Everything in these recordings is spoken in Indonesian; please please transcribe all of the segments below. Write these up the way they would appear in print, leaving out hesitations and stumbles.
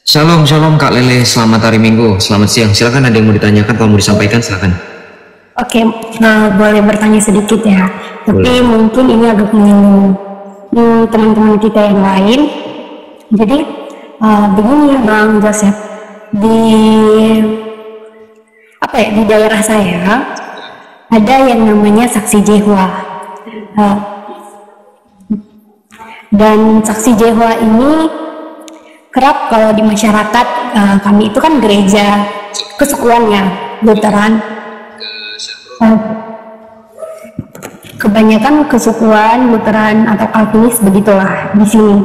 Shalom, shalom Kak Lele, selamat hari Minggu, selamat siang. Silakan ada yang mau ditanyakan, kalau mau disampaikan silakan. Oke, boleh bertanya sedikit ya. Tapi Boleh. mungkin ini agak menyinggung teman-teman kita yang lain. Jadi begini Bang Joseph, di di daerah saya ada yang namanya saksi Jehovah. Dan saksi Jehovah ini kerap kalau di masyarakat kami itu kan gereja kesukuannya Lutheran. Kebanyakan kesukuan Lutheran atau Calvinis begitulah di sini.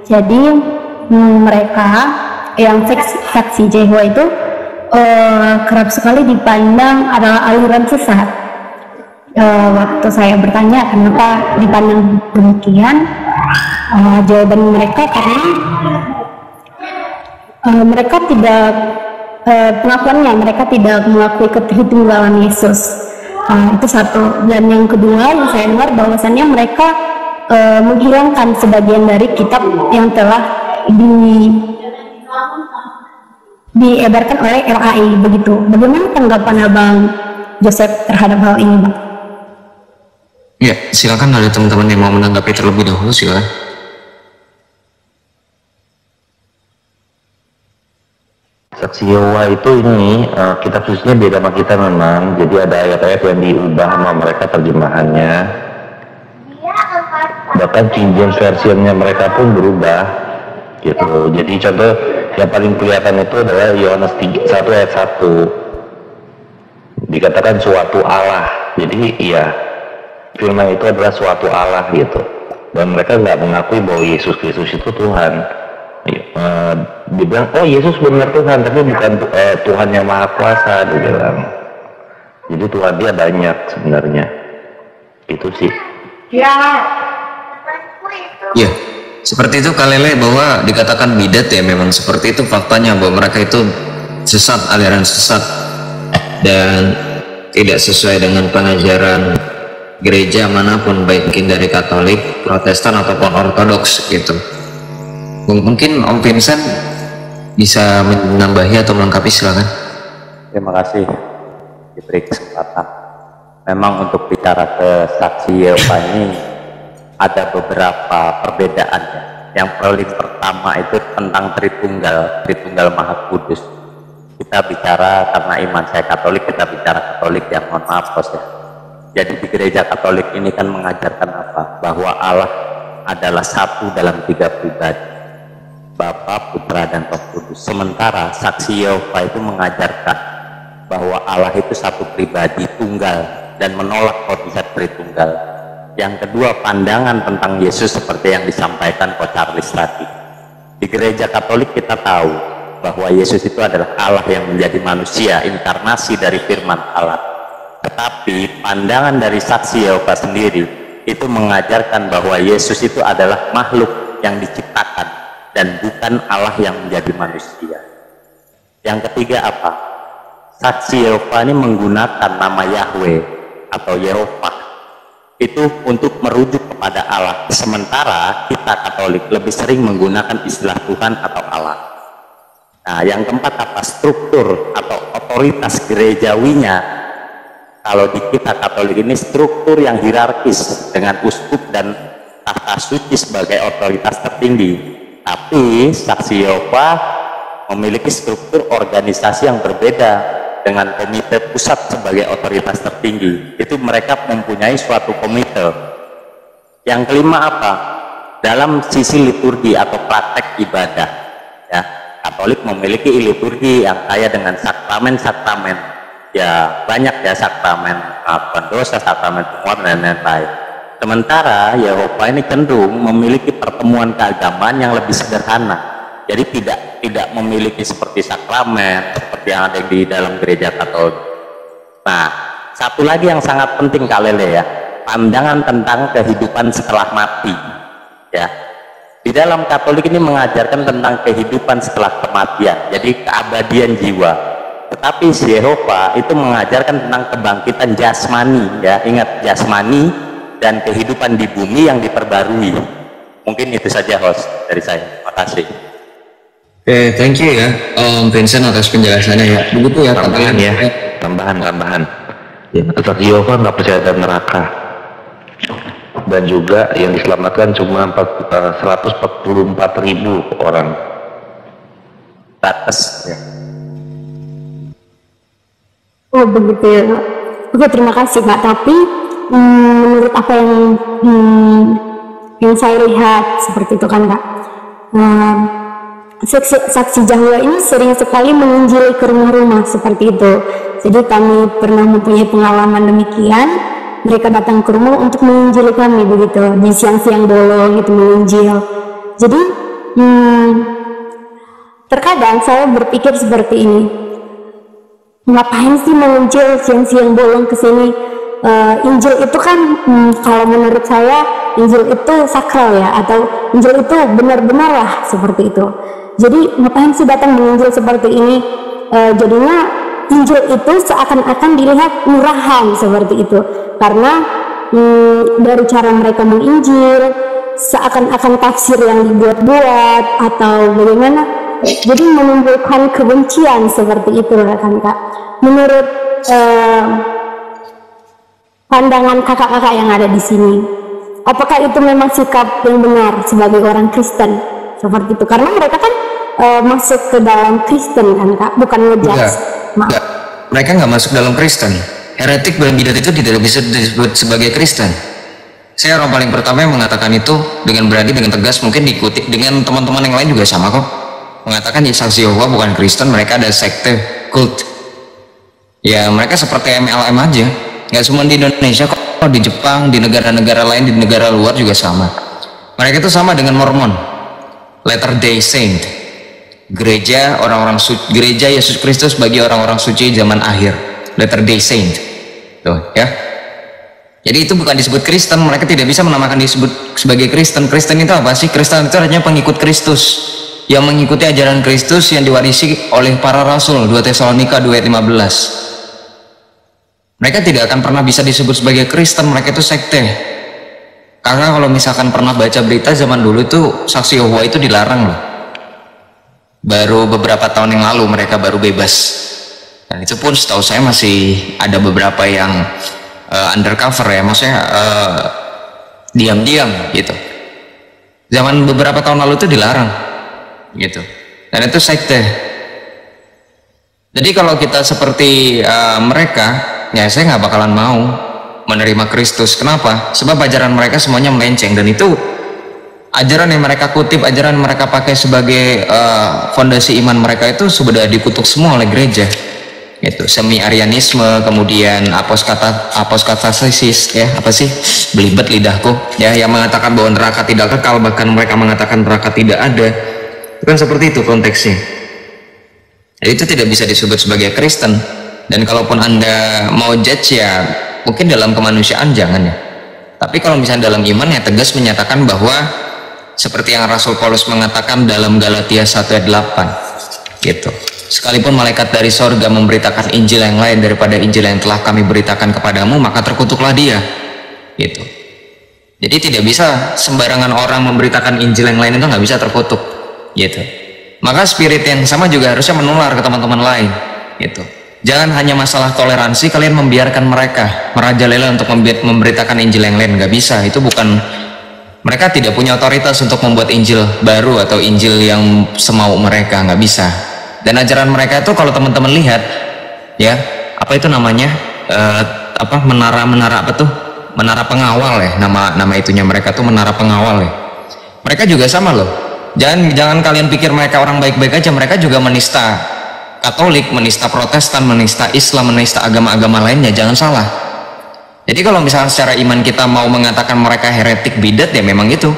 Jadi mereka yang saksi Jehovah itu kerap sekali dipandang adalah aliran sesat. Waktu saya bertanya kenapa dipandang demikian, jawaban mereka karena mereka tidak pengakuannya mereka tidak mengakui ketritunggalan Yesus. Itu satu. Dan yang kedua yang saya dengar bahwasannya mereka menghilangkan sebagian dari kitab yang telah diedarkan oleh LAI begitu. Bagaimana tanggapan Abang Joseph terhadap hal ini, Bang? Ya, silakan ada teman-teman yang mau menanggapi terlebih dahulu, silakan. Saksi Yehova itu ini kitab sucinya beda sama kita memang, jadi ada ayat-ayat yang diubah sama mereka terjemahannya, bahkan King James versionnya mereka pun berubah gitu. Jadi contoh yang paling kelihatan itu adalah Yohanes 1 ayat 1, dikatakan suatu Allah. Jadi iya, firman itu adalah suatu Allah gitu, dan mereka nggak mengakui bahwa Yesus Kristus itu Tuhan. Dibilang oh Yesus benar Tuhan, tapi bukan Tuhan yang maha kuasa, dibilang. Jadi Tuhan dia banyak sebenarnya, itu sih Ya, seperti itu Kak Lele, bahwa dikatakan bidat ya, memang seperti itu faktanya, bahwa mereka itu sesat, aliran sesat, dan tidak sesuai dengan pengajaran gereja manapun, baik mungkin dari Katolik, Protestan ataupun Ortodoks gitu. Mungkin Om Vincent bisa menambahi atau melengkapi, silakan. Terima kasih diberi kesempatan. Memang untuk bicara ke saksi Yehova ini ada beberapa perbedaan ya. Yang paling pertama itu tentang Tritunggal Maha Kudus. Kita bicara karena iman saya Katolik, kita bicara Katolik yang mohon maaf bos ya. Jadi di gereja Katolik ini kan mengajarkan apa? Bahwa Allah adalah satu dalam tiga pribadi, Bapa, Putra, dan Roh Kudus. Sementara saksi Yehova itu mengajarkan bahwa Allah itu satu pribadi tunggal dan menolak konsep Tritunggal. Yang kedua, pandangan tentang Yesus seperti yang disampaikan Ko Charles tadi. Di gereja Katolik kita tahu bahwa Yesus itu adalah Allah yang menjadi manusia, inkarnasi dari firman Allah. Tetapi pandangan dari saksi Yehova sendiri itu mengajarkan bahwa Yesus itu adalah makhluk yang diciptakan dan bukan Allah yang menjadi manusia. Yang ketiga apa? Saksi Yehova ini menggunakan nama Yahweh atau Yehova itu untuk merujuk kepada Allah. Sementara kita Katolik lebih sering menggunakan istilah Tuhan atau Allah. Nah, yang keempat apa? Struktur atau otoritas gerejawinya. Kalau di kita Katolik ini struktur yang hierarkis dengan uskup dan tahta suci sebagai otoritas tertinggi. Tapi saksi Yehova memiliki struktur organisasi yang berbeda dengan komite pusat sebagai otoritas tertinggi. Itu mereka mempunyai suatu komite. Yang kelima apa? Dalam sisi liturgi atau praktek ibadah ya, Katolik memiliki liturgi yang kaya dengan sakramen-sakramen ya, banyak ya, sakramen pengampunan dosa, sakramen penguatan, dan lain-lain. Sementara Yehova ini cenderung memiliki pertemuan keagamaan yang lebih sederhana. Jadi tidak memiliki seperti sakramen seperti yang ada di dalam gereja Katolik. Nah, satu lagi yang sangat penting Kak Lele ya, pandangan tentang kehidupan setelah mati. Ya, di dalam Katolik ini mengajarkan tentang kehidupan setelah kematian, jadi keabadian jiwa. Tetapi Yehova itu mengajarkan tentang kebangkitan jasmani ya, ingat jasmani dan kehidupan di bumi yang diperbarui. Mungkin itu saja host dari saya. Terima kasih. Oke, thank you ya Om Vincent atas penjelasannya ya. Begitu ya Tambahan ya, tambahan. Saksi Yehova nggak percaya ada neraka. Dan juga yang diselamatkan cuma 144.000 orang. Batas ya. Oh begitu ya. Oke, terima kasih Pak. Tapi menurut apa yang saya lihat seperti itu kan Pak, saksi Yahwa ini sering sekali menginjili ke rumah-rumah seperti itu. Jadi kami pernah mempunyai pengalaman demikian. Mereka datang ke rumah untuk menginjili kami begitu di siang-siang bolong itu menginjil. Jadi terkadang saya berpikir seperti ini. Ngapain sih menginjil siang-siang bolong ke sini? Injil itu kan kalau menurut saya Injil itu sakral ya, atau Injil itu benar-benar lah seperti itu. Jadi ngapain sih datang menginjil seperti ini? Jadinya Injil itu seakan-akan dilihat murahan seperti itu, karena dari cara mereka menginjil seakan-akan tafsir yang dibuat-buat atau bagaimana, jadi menimbulkan kebencian seperti itu kan Kak. Menurut pandangan kakak-kakak yang ada di sini, apakah itu memang sikap yang benar sebagai orang Kristen seperti itu? Karena mereka kan masuk ke dalam Kristen kan Kak, bukan ngejudge. Enggak. Mereka nggak masuk dalam Kristen. Heretik dan bidat itu tidak bisa disebut sebagai Kristen. Saya orang paling pertama yang mengatakan itu dengan berani, dengan tegas, mungkin diikuti dengan teman-teman yang lain juga sama kok. Mengatakan ya saksi Yehova bukan Kristen, mereka ada sekte, kult. Ya mereka seperti MLM aja. Nggak cuma di Indonesia kok, di Jepang, di negara-negara lain, di negara luar juga sama. Mereka itu sama dengan Mormon, Latter Day Saint, gereja orang-orang suci, gereja Yesus Kristus bagi orang-orang suci zaman akhir, Latter Day Saint, tuh ya. Jadi itu bukan disebut Kristen, mereka tidak bisa menamakan disebut sebagai Kristen. Kristen itu apa sih? Kristen itu hanya pengikut Kristus, yang mengikuti ajaran Kristus yang diwarisi oleh para rasul, 2 Tesalonika 2:15. Mereka tidak akan pernah bisa disebut sebagai Kristen, mereka itu sekte. Karena kalau misalkan pernah baca berita zaman dulu itu saksi Yehova itu dilarang loh. Baru beberapa tahun yang lalu mereka baru bebas. Dan itu pun setahu saya masih ada beberapa yang undercover ya, maksudnya diam-diam gitu. Zaman beberapa tahun lalu itu dilarang gitu. Dan itu sekte. Jadi kalau kita seperti mereka, ya saya nggak bakalan mau menerima Kristus. Kenapa? Sebab ajaran mereka semuanya melenceng, dan itu ajaran yang mereka kutip, ajaran mereka pakai sebagai fondasi iman mereka itu sudah dikutuk semua oleh gereja. Itu semi-arianisme, kemudian apostasis ya, apa sih, belibet lidahku ya, yang mengatakan bahwa neraka tidak kekal, bahkan mereka mengatakan neraka tidak ada. Itu kan seperti itu konteksnya. Jadi itu tidak bisa disebut sebagai Kristen. Dan kalaupun Anda mau judge ya mungkin dalam kemanusiaan jangan ya, tapi kalau misalnya dalam iman ya tegas menyatakan bahwa seperti yang Rasul Paulus mengatakan dalam Galatia 1:8 gitu, sekalipun malaikat dari sorga memberitakan Injil yang lain daripada Injil yang telah kami beritakan kepadamu, maka terkutuklah dia gitu. Jadi tidak bisa sembarangan orang memberitakan Injil yang lain, itu nggak bisa terkutuk gitu. Maka spirit yang sama juga harusnya menular ke teman-teman lain gitu. Jangan hanya masalah toleransi kalian membiarkan mereka merajalela untuk memberitakan Injil yang lain, nggak bisa. Itu bukan, mereka tidak punya otoritas untuk membuat Injil baru atau Injil yang semau mereka, nggak bisa. Dan ajaran mereka itu kalau teman-teman lihat ya, apa itu namanya, menara apa tuh, menara pengawal ya, nama itunya, mereka tuh menara pengawal ya. Mereka juga sama loh. Jangan kalian pikir mereka orang baik-baik aja, mereka juga menista Katolik, menista Protestan, menista Islam, menista agama-agama lainnya, jangan salah. Jadi kalau misalnya secara iman kita mau mengatakan mereka heretik, bidat, ya memang itu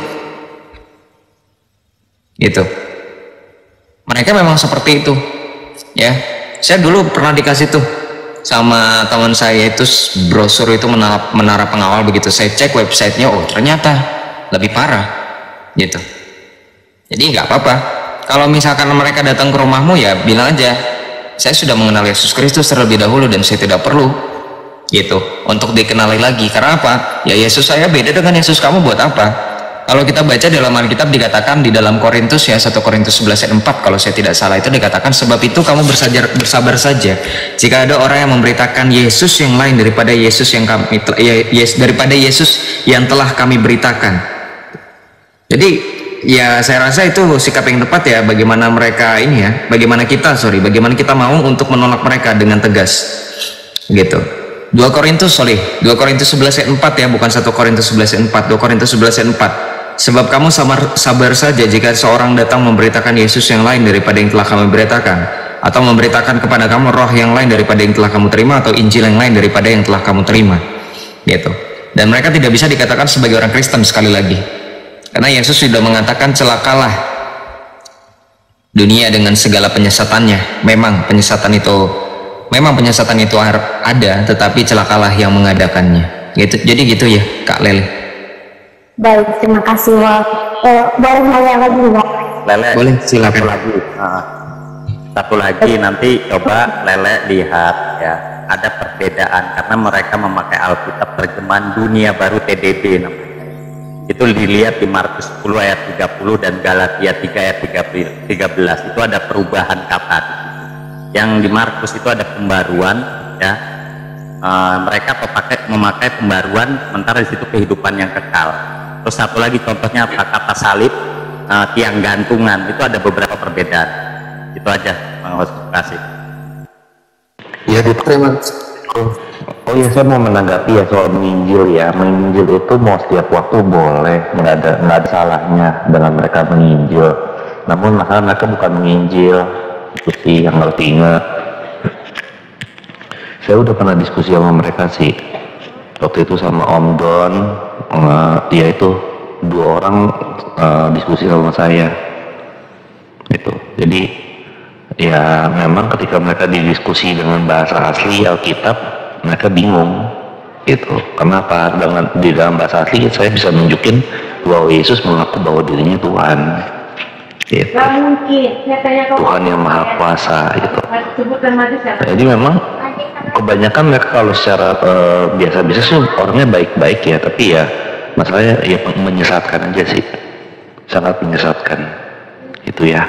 gitu. Mereka memang seperti itu ya. Saya dulu pernah dikasih tuh sama teman saya itu brosur itu menara pengawal begitu. Saya cek websitenya, oh ternyata lebih parah gitu. Jadi nggak apa-apa kalau misalkan mereka datang ke rumahmu, ya bilang aja, saya sudah mengenal Yesus Kristus terlebih dahulu dan saya tidak perlu gitu untuk dikenali lagi. Karena apa? Ya Yesus saya beda dengan Yesus kamu buat apa? Kalau kita baca dalam Alkitab dikatakan di dalam Korintus ya, 1 Korintus 11 ayat 4 kalau saya tidak salah, itu dikatakan sebab itu kamu bersabar saja jika ada orang yang memberitakan Yesus yang lain daripada Yesus yang daripada Yesus yang telah kami beritakan. Jadi ya saya rasa itu sikap yang tepat ya, bagaimana bagaimana kita mau untuk menolak mereka dengan tegas gitu. 2 Korintus 11 ayat 4 ya, bukan 1 Korintus 11 ayat 4, 2 Korintus 11 ayat 4. Sebab kamu sabar saja jika seorang datang memberitakan Yesus yang lain daripada yang telah kami beritakan, atau memberitakan kepada kamu roh yang lain daripada yang telah kamu terima, atau Injil yang lain daripada yang telah kamu terima gitu. Dan mereka tidak bisa dikatakan sebagai orang Kristen sekali lagi, karena Yesus sudah mengatakan celakalah dunia dengan segala penyesatannya. Memang penyesatan itu ada, tetapi celakalah yang mengadakannya gitu. Jadi gitu ya Kak Lele. Baik, terima kasih Wak. Boleh nanya lagi Wak? Lele, Boleh, silakan. Satu lagi nanti coba Lele lihat ya, ada perbedaan karena mereka memakai Alkitab terjemahan Dunia Baru TDB namanya. Itu dilihat di Markus 10 ayat 30 dan Galatia 3 ayat 13 itu ada perubahan kata. Yang di Markus itu ada pembaruan ya, mereka memakai pembaruan, sementara di situ kehidupan yang kekal. Terus satu lagi contohnya kata salib, tiang gantungan, itu ada beberapa perbedaan. Itu aja, terima kasih. Ya, terima kasih. Oh ya, saya mau menanggapi ya soal menginjil ya. Menginjil itu mau setiap waktu boleh, nggak ada salahnya dengan mereka menginjil. Namun masalah mereka bukan menginjil, itu sih yang harus diingat. Saya udah pernah diskusi sama mereka sih. Waktu itu sama Om Don, dia itu 2 orang diskusi sama saya. Itu. Jadi ya memang ketika mereka didiskusi dengan bahasa asli Alkitab, mereka bingung. Itu. Kenapa? Di dalam bahasa asli saya bisa nunjukin bahwa Yesus mengaku bahwa dirinya Tuhan. Gitu. Tuhan yang Maha Kuasa gitu. Jadi memang kebanyakan mereka kalau secara biasa-biasa sih orangnya baik-baik ya, tapi ya masalahnya ya menyesatkan aja sih, sangat menyesatkan itu ya.